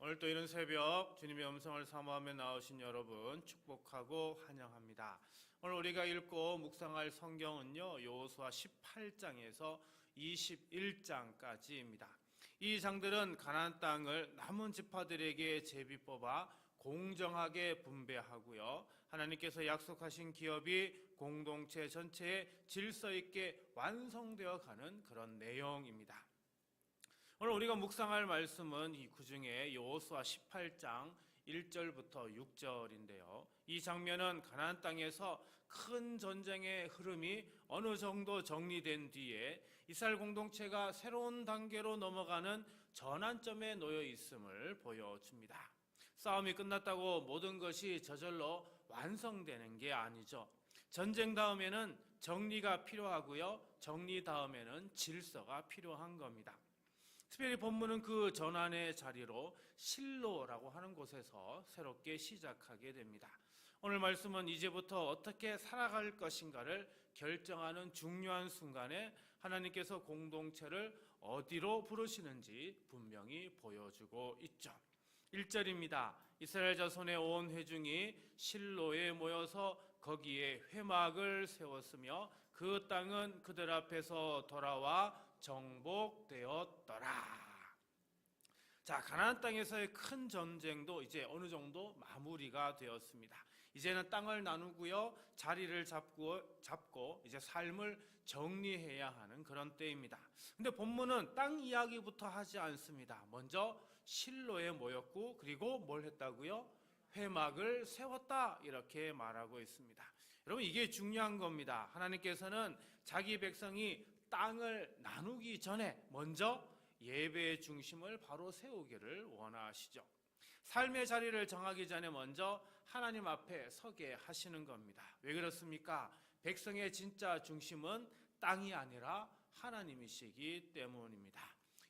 오늘 또 이런 새벽 주님의 음성을 사모하며 나오신 여러분 축복하고 환영합니다. 오늘 우리가 읽고 묵상할 성경은요, 여호수아 18장에서 21장까지입니다. 이 장들은 가나안 땅을 남은 지파들에게 제비 뽑아 공정하게 분배하고요, 하나님께서 약속하신 기업이 공동체 전체에 질서 있게 완성되어 가는 그런 내용입니다. 오늘 우리가 묵상할 말씀은 이 구중에 여호수아 18장 1절부터 6절인데요. 이 장면은 가나안 땅에서 큰 전쟁의 흐름이 어느 정도 정리된 뒤에 이스라엘 공동체가 새로운 단계로 넘어가는 전환점에 놓여 있음을 보여줍니다. 싸움이 끝났다고 모든 것이 저절로 완성되는 게 아니죠. 전쟁 다음에는 정리가 필요하고요, 정리 다음에는 질서가 필요한 겁니다. 특별히 본문은 그 전환의 자리로 실로라고 하는 곳에서 새롭게 시작하게 됩니다. 오늘 말씀은 이제부터 어떻게 살아갈 것인가를 결정하는 중요한 순간에 하나님께서 공동체를 어디로 부르시는지 분명히 보여주고 있죠. 1절입니다. 이스라엘 자손의 온 회중이 실로에 모여서 거기에 회막을 세웠으며 그 땅은 그들 앞에서 돌아와 정복되었더라. 자, 가나안 땅에서의 큰 전쟁도 이제 어느 정도 마무리가 되었습니다. 이제는 땅을 나누고요, 자리를 잡고 이제 삶을 정리해야 하는 그런 때입니다. 근데 본문은 땅 이야기부터 하지 않습니다. 먼저 실로에 모였고, 그리고 뭘 했다고요? 회막을 세웠다, 이렇게 말하고 있습니다. 여러분, 이게 중요한 겁니다. 하나님께서는 자기 백성이 땅을 나누기 전에 먼저 예배의 중심을 바로 세우기를 원하시죠. 삶의 자리를 정하기 전에 먼저 하나님 앞에 서게 하시는 겁니다. 왜 그렇습니까? 백성의 진짜 중심은 땅이 아니라 하나님이시기 때문입니다.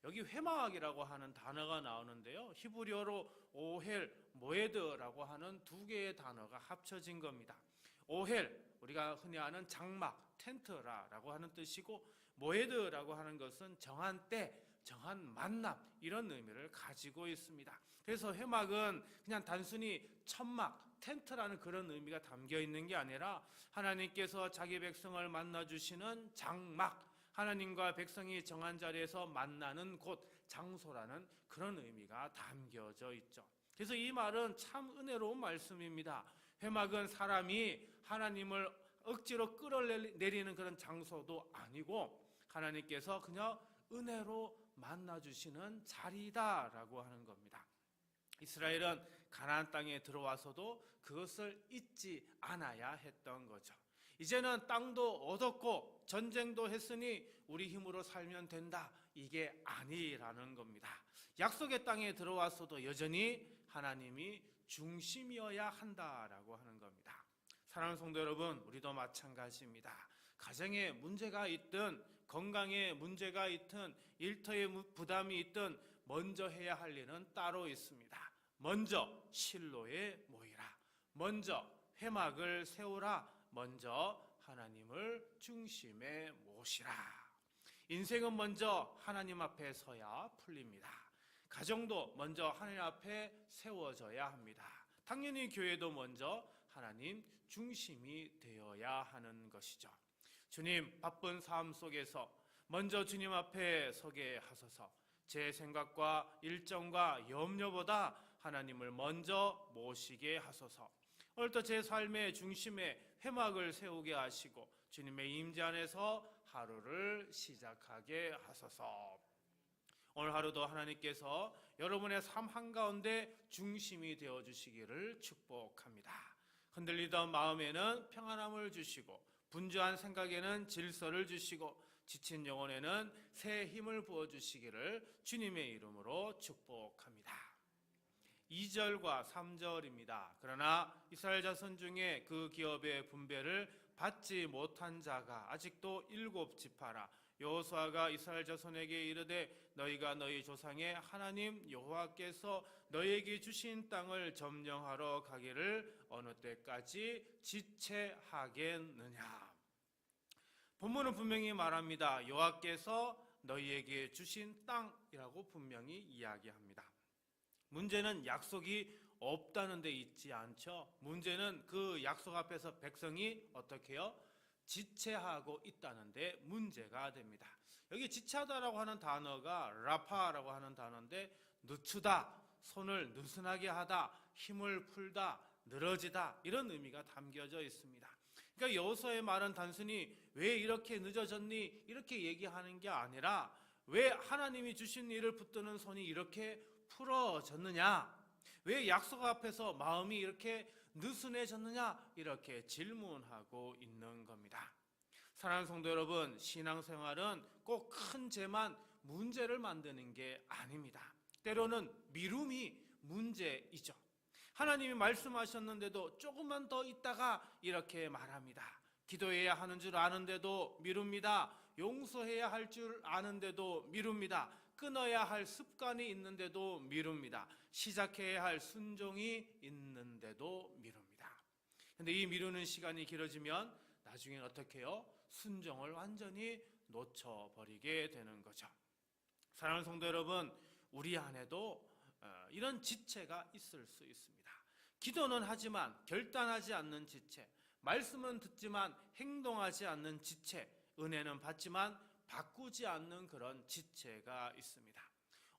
여기 회막이라고 하는 단어가 나오는데요, 히브리어로 오헬, 모에드라고 하는 두 개의 단어가 합쳐진 겁니다. 오헬, 우리가 흔히 아는 장막, 텐트라고 하는 뜻이고, 모에드라고 하는 것은 정한 때, 정한 만남, 이런 의미를 가지고 있습니다. 그래서 회막은 그냥 단순히 천막, 텐트라는 그런 의미가 담겨 있는 게 아니라 하나님께서 자기 백성을 만나주시는 장막, 하나님과 백성이 정한 자리에서 만나는 곳, 장소라는 그런 의미가 담겨져 있죠. 그래서 이 말은 참 은혜로운 말씀입니다. 회막은 사람이 하나님을 억지로 끌어내리는 그런 장소도 아니고, 하나님께서 그냥 은혜로 만나주시는 자리다라고 하는 겁니다. 이스라엘은 가나안 땅에 들어와서도 그것을 잊지 않아야 했던 거죠. 이제는 땅도 얻었고 전쟁도 했으니 우리 힘으로 살면 된다, 이게 아니라는 겁니다. 약속의 땅에 들어왔어도 여전히 하나님이 중심이어야 한다라고 하는 겁니다. 사랑하는 성도 여러분, 우리도 마찬가지입니다. 가정에 문제가 있든 건강에 문제가 있든 일터에 부담이 있든 먼저 해야 할 일은 따로 있습니다. 먼저 실로에 모이라, 먼저 회막을 세우라, 먼저 하나님을 중심에 모시라. 인생은 먼저 하나님 앞에 서야 풀립니다. 가정도 먼저 하나님 앞에 세워져야 합니다. 당연히 교회도 먼저 하나님 중심이 되어야 하는 것이죠. 주님, 바쁜 삶 속에서 먼저 주님 앞에 서게 하소서. 제 생각과 일정과 염려보다 하나님을 먼저 모시게 하소서. 오늘도 제 삶의 중심에 회막을 세우게 하시고 주님의 임재 안에서 하루를 시작하게 하소서. 오늘 하루도 하나님께서 여러분의 삶 한가운데 중심이 되어주시기를 축복합니다. 흔들리던 마음에는 평안함을 주시고, 분주한 생각에는 질서를 주시고, 지친 영혼에는 새 힘을 부어주시기를 주님의 이름으로 축복합니다. 2절과 3절입니다. 그러나 이스라엘 자손 중에 그 기업의 분배를 받지 못한 자가 아직도 7지파라. 여호수아가 이스라엘 자손에게 이르되 너희가 너희 조상의 하나님 여호와께서 너희에게 주신 땅을 점령하러 가기를 어느 때까지 지체하겠느냐. 본문은 분명히 말합니다. 여호와께서 너희에게 주신 땅이라고 분명히 이야기합니다. 문제는 약속이 없다는 데 있지 않죠. 문제는 그 약속 앞에서 백성이 어떻게 해요? 지체하고 있다는 데 문제가 됩니다. 여기 지체하다라고 하는 단어가 라파라고 하는 단어인데, 늦추다, 손을 느슨하게 하다, 힘을 풀다, 늘어지다, 이런 의미가 담겨져 있습니다. 그러니까 여호수아의 말은 단순히 왜 이렇게 늦어졌니 이렇게 얘기하는 게 아니라, 왜 하나님이 주신 일을 붙드는 손이 이렇게 풀어졌느냐, 왜 약속 앞에서 마음이 이렇게 느슨해졌느냐, 이렇게 질문하고 있는 겁니다. 사랑하는 성도 여러분, 신앙생활은 꼭 큰 죄만 문제를 만드는 게 아닙니다. 때로는 미움이 문제이죠. 하나님이 말씀하셨는데도 조금만 더 있다가 이렇게 말합니다. 기도해야 하는 줄 아는데도 미룹니다. 용서해야 할 줄 아는데도 미룹니다. 끊어야 할 습관이 있는데도 미룹니다. 시작해야 할 순종이 있는데도 미룹니다. 그런데 이 미루는 시간이 길어지면 나중엔 어떻게 해요? 순종을 완전히 놓쳐버리게 되는 거죠. 사랑하는 성도 여러분, 우리 안에도 이런 지체가 있을 수 있습니다. 기도는 하지만 결단하지 않는 지체, 말씀은 듣지만 행동하지 않는 지체, 은혜는 받지만 바꾸지 않는 그런 지체가 있습니다.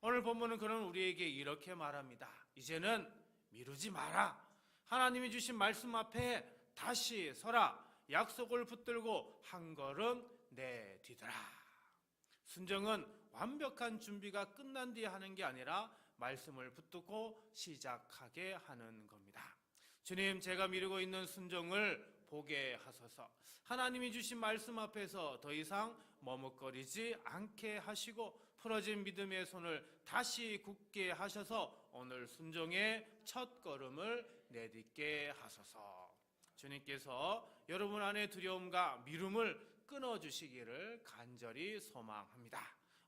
오늘 본문은 그런 우리에게 이렇게 말합니다. 이제는 미루지 마라. 하나님이 주신 말씀 앞에 다시 서라. 약속을 붙들고 한 걸음 내디뎌라. 순종은 완벽한 준비가 끝난 뒤에 하는 게 아니라 말씀을 붙들고 시작하게 하는 겁니다. 주님, 제가 미루고 있는 순종을 보게 하소서. 하나님이 주신 말씀 앞에서 더 이상 머뭇거리지 않게 하시고 풀어진 믿음의 손을 다시 굳게 하셔서 오늘 순종의 첫 걸음을 내딛게 하소서. 주님께서 여러분 안에 두려움과 미움을 끊어주시기를 간절히 소망합니다.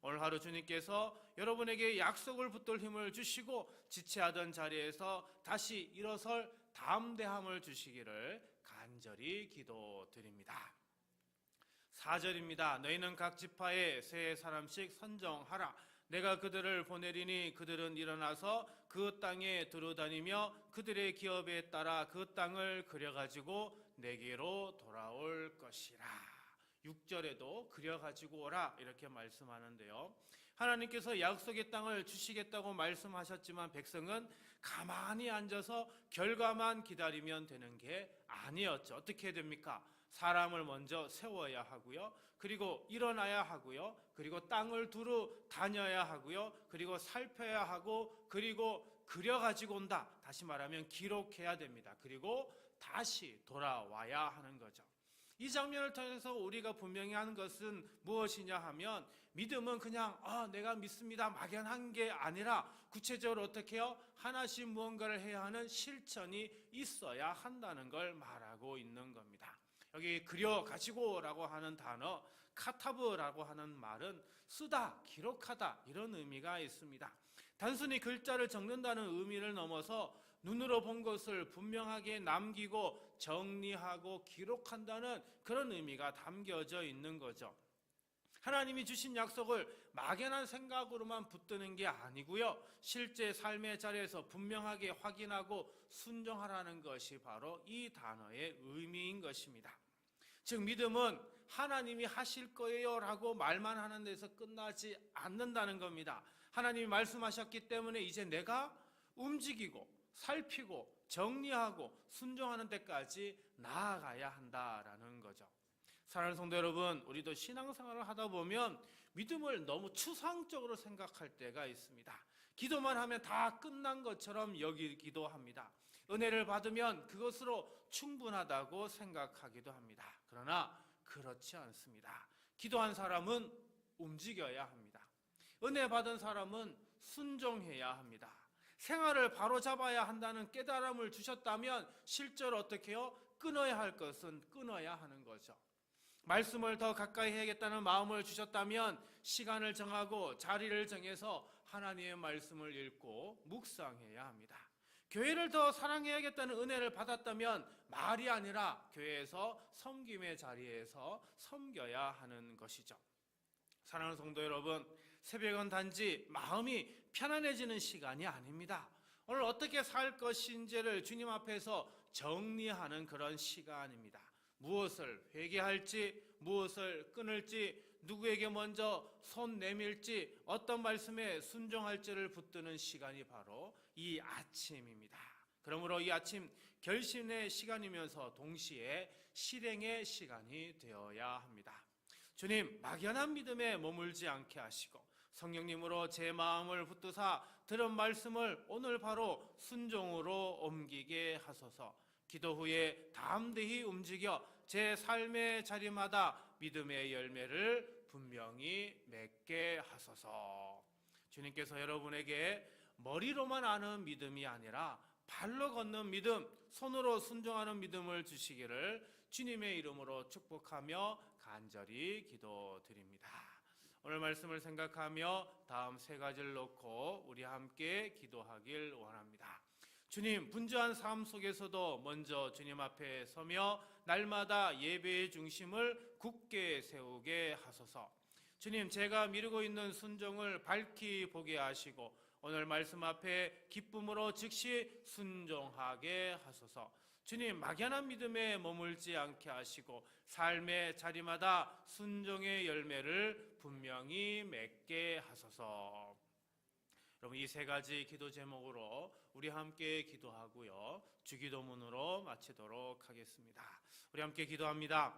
오늘 하루 주님께서 여러분에게 약속을 붙들 힘을 주시고 지체하던 자리에서 다시 일어설 담대함을 주시기를 간절히 기도드립니다. 4절입니다. 너희는 각 지파에 세 사람씩 선정하라. 내가 그들을 보내리니 그들은 일어나서 그 땅에 두루다니며 그들의 기업에 따라 그 땅을 그려가지고 내게로 돌아올 것이라. 6절에도 그려가지고 오라 이렇게 말씀하는데요. 하나님께서 약속의 땅을 주시겠다고 말씀하셨지만 백성은 가만히 앉아서 결과만 기다리면 되는 게 아니었죠. 어떻게 됩니까? 사람을 먼저 세워야 하고요. 그리고 일어나야 하고요. 그리고 땅을 두루 다녀야 하고요. 그리고 살펴야 하고, 그리고 그려가지고 온다. 다시 말하면 기록해야 됩니다. 그리고 다시 돌아와야 하는 거죠. 이 장면을 통해서 우리가 분명히 하는 것은 무엇이냐 하면, 믿음은 그냥 내가 믿습니다 막연한 게 아니라 구체적으로 어떻게 해요? 하나씩 무언가를 해야 하는 실천이 있어야 한다는 걸 말하고 있는 겁니다. 여기 그려가지고 라고 하는 단어, 카타브라고 하는 말은 쓰다, 기록하다 이런 의미가 있습니다. 단순히 글자를 적는다는 의미를 넘어서 눈으로 본 것을 분명하게 남기고 정리하고 기록한다는 그런 의미가 담겨져 있는 거죠. 하나님이 주신 약속을 막연한 생각으로만 붙드는 게 아니고요. 실제 삶의 자리에서 분명하게 확인하고 순종하라는 것이 바로 이 단어의 의미인 것입니다. 즉 믿음은 하나님이 하실 거예요 라고 말만 하는 데서 끝나지 않는다는 겁니다. 하나님이 말씀하셨기 때문에 이제 내가 움직이고 살피고 정리하고 순종하는 데까지 나아가야 한다라는 거죠. 사랑하는 성도 여러분, 우리도 신앙생활을 하다 보면 믿음을 너무 추상적으로 생각할 때가 있습니다. 기도만 하면 다 끝난 것처럼 여기기도 합니다. 은혜를 받으면 그것으로 충분하다고 생각하기도 합니다. 그러나 그렇지 않습니다. 기도한 사람은 움직여야 합니다. 은혜 받은 사람은 순종해야 합니다. 생활을 바로잡아야 한다는 깨달음을 주셨다면 실제로 어떻게 해요? 끊어야 할 것은 끊어야 하는 거죠. 말씀을 더 가까이 해야겠다는 마음을 주셨다면 시간을 정하고 자리를 정해서 하나님의 말씀을 읽고 묵상해야 합니다. 교회를 더 사랑해야겠다는 은혜를 받았다면 말이 아니라 교회에서 섬김의 자리에서 섬겨야 하는 것이죠. 사랑하는 성도 여러분, 새벽은 단지 마음이 편안해지는 시간이 아닙니다. 오늘 어떻게 살 것인지를 주님 앞에서 정리하는 그런 시간입니다. 무엇을 회개할지, 무엇을 끊을지, 누구에게 먼저 손 내밀지, 어떤 말씀에 순종할지를 붙드는 시간이 바로 이 아침입니다. 그러므로 이 아침 결심의 시간이면서 동시에 실행의 시간이 되어야 합니다. 주님, 막연한 믿음에 머물지 않게 하시고 성령님으로 제 마음을 붙드사 들은 말씀을 오늘 바로 순종으로 옮기게 하소서. 기도 후에 담대히 움직여 제 삶의 자리마다 믿음의 열매를 분명히 맺게 하소서. 주님께서 여러분에게 머리로만 아는 믿음이 아니라 발로 걷는 믿음, 손으로 순종하는 믿음을 주시기를 주님의 이름으로 축복하며 간절히 기도드립니다. 오늘 말씀을 생각하며 다음 세 가지를 놓고 우리 함께 기도하길 원합니다. 주님, 분주한 삶 속에서도 먼저 주님 앞에 서며 날마다 예배의 중심을 굳게 세우게 하소서. 주님, 제가 미루고 있는 순종을 밝히 보게 하시고 오늘 말씀 앞에 기쁨으로 즉시 순종하게 하소서. 주님, 막연한 믿음에 머물지 않게 하시고 삶의 자리마다 순종의 열매를 분명히 맺게 하소서. 여러분, 이 세 가지 기도 제목으로 우리 함께 기도하고요, 주기도문으로 마치도록 하겠습니다. 우리 함께 기도합니다.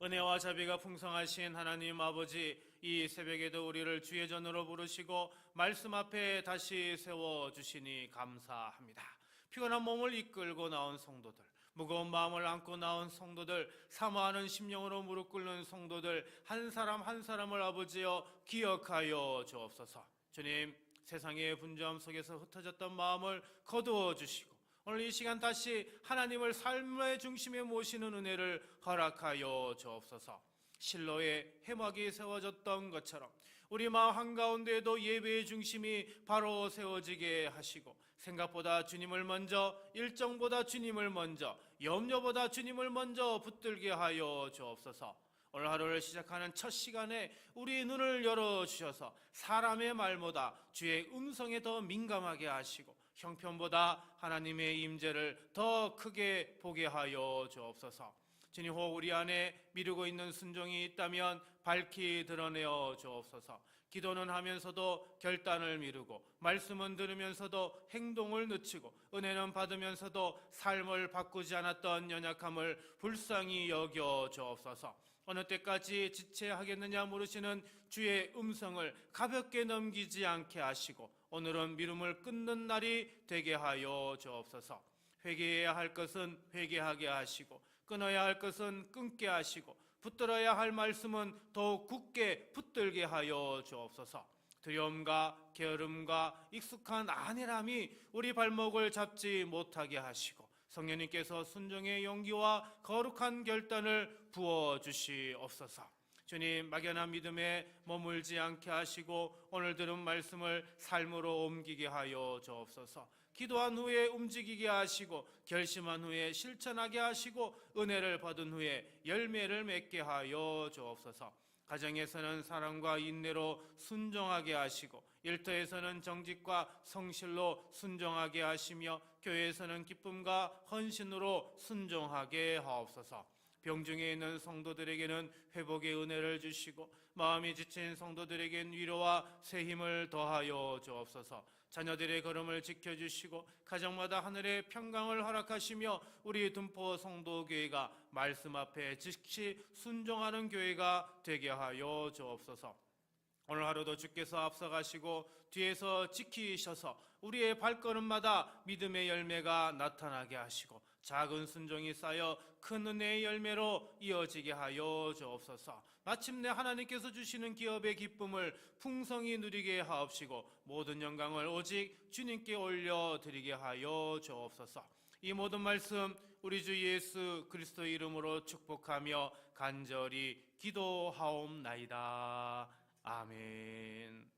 은혜와 자비가 풍성하신 하나님 아버지, 이 새벽에도 우리를 주의 전으로 부르시고 말씀 앞에 다시 세워주시니 감사합니다. 피곤한 몸을 이끌고 나온 성도들, 무거운 마음을 안고 나온 성도들, 사모하는 심령으로 무릎 꿇는 성도들 한 사람 한 사람을 아버지여 기억하여 주옵소서. 주님, 세상의 분주함 속에서 흩어졌던 마음을 거두어 주시고 오늘 이 시간 다시 하나님을 삶의 중심에 모시는 은혜를 허락하여 주옵소서. 실로의 해막이 세워졌던 것처럼 우리 마음 한가운데에도 예배의 중심이 바로 세워지게 하시고 생각보다 주님을 먼저, 일정보다 주님을 먼저, 염려보다 주님을 먼저 붙들게 하여 주옵소서. 오늘 하루를 시작하는 첫 시간에 우리 눈을 열어주셔서 사람의 말보다 주의 음성에 더 민감하게 하시고 형편보다 하나님의 임재를 더 크게 보게 하여 주옵소서. 주님, 혹 우리 안에 미루고 있는 순종이 있다면 밝히 드러내어 주옵소서. 기도는 하면서도 결단을 미루고 말씀은 들으면서도 행동을 늦추고 은혜는 받으면서도 삶을 바꾸지 않았던 연약함을 불쌍히 여겨 주옵소서. 어느 때까지 지체하겠느냐 물으시는 주의 음성을 가볍게 넘기지 않게 하시고 오늘은 미움을 끊는 날이 되게 하여 주옵소서. 회개해야 할 것은 회개하게 하시고 끊어야 할 것은 끊게 하시고 붙들어야 할 말씀은 더욱 굳게 붙들게 하여 주옵소서. 두려움과 게으름과 익숙한 안일함이 우리 발목을 잡지 못하게 하시고 성령님께서 순종의 용기와 거룩한 결단을 부어주시옵소서. 주님, 막연한 믿음에 머물지 않게 하시고 오늘 들은 말씀을 삶으로 옮기게 하여 주옵소서. 기도한 후에 움직이게 하시고 결심한 후에 실천하게 하시고 은혜를 받은 후에 열매를 맺게 하여 주옵소서. 가정에서는 사랑과 인내로 순종하게 하시고 일터에서는 정직과 성실로 순종하게 하시며 교회에서는 기쁨과 헌신으로 순종하게 하옵소서. 병중에 있는 성도들에게는 회복의 은혜를 주시고 마음이 지친 성도들에겐 위로와 새 힘을 더하여 주옵소서. 자녀들의 걸음을 지켜주시고 가정마다 하늘의 평강을 허락하시며 우리 둔포 성도교회가 말씀 앞에 즉시 순종하는 교회가 되게 하여 주옵소서. 오늘 하루도 주께서 앞서가시고 뒤에서 지키셔서 우리의 발걸음마다 믿음의 열매가 나타나게 하시고 작은 순종이 쌓여 큰 은혜의 열매로 이어지게 하여 주옵소서. 마침내 하나님께서 주시는 기업의 기쁨을 풍성히 누리게 하옵시고 모든 영광을 오직 주님께 올려드리게 하여 주옵소서. 이 모든 말씀 우리 주 예수 그리스도의 이름으로 축복하며 간절히 기도하옵나이다. 아멘.